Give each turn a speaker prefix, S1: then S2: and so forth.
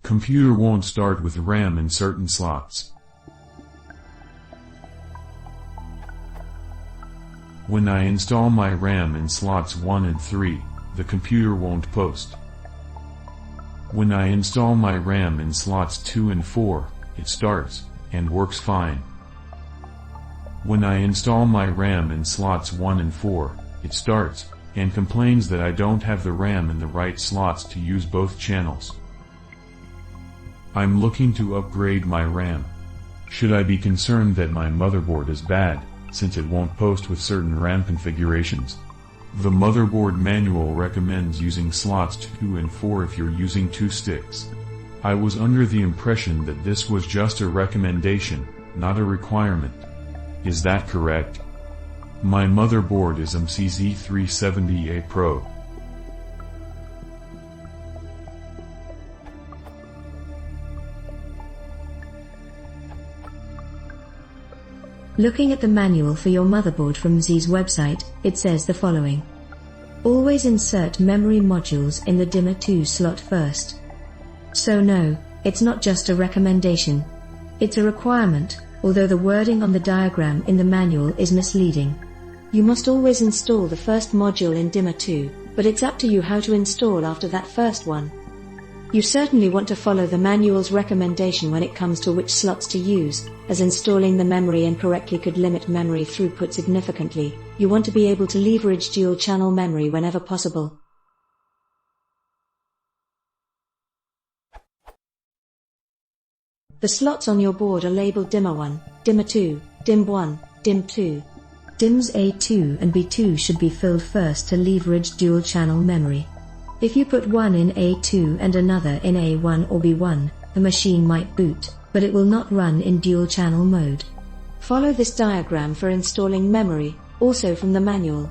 S1: Computer won't start with RAM in certain slots. When I install my RAM in slots 1 and 3, the computer won't post. When I install my RAM in slots 2 and 4, it starts, and works fine. When I install my RAM in slots 1 and 4, it starts, and complains that I don't have the RAM in the right slots to use both channels. I'm looking to upgrade my RAM. Should I be concerned that my motherboard is bad, since it won't post with certain RAM configurations? The motherboard manual recommends using slots 2 and 4 if you're using 2 sticks. I was under the impression that this was just a recommendation, not a requirement. Is that correct? My motherboard is MCZ370A Pro.
S2: Looking at the manual for your motherboard from MCZ's website, it says the following. Always insert memory modules in the dimmer 2 slot first. So no, it's not just a recommendation. It's a requirement, although the wording on the diagram in the manual is misleading. You must always install the first module in dimmer 2, but it's up to you how to install after that first one. You certainly want to follow the manual's recommendation when it comes to which slots to use, as installing the memory incorrectly could limit memory throughput significantly. You want to be able to leverage dual-channel memory whenever possible. The slots on your board are labeled dimmer 1, dimmer 2, dim 1, dim 2. DIMMs A2 and B2 should be filled first to leverage dual-channel memory. If you put one in A2 and another in A1 or B1, the machine might boot, but it will not run in dual-channel mode. Follow this diagram for installing memory, also from the manual.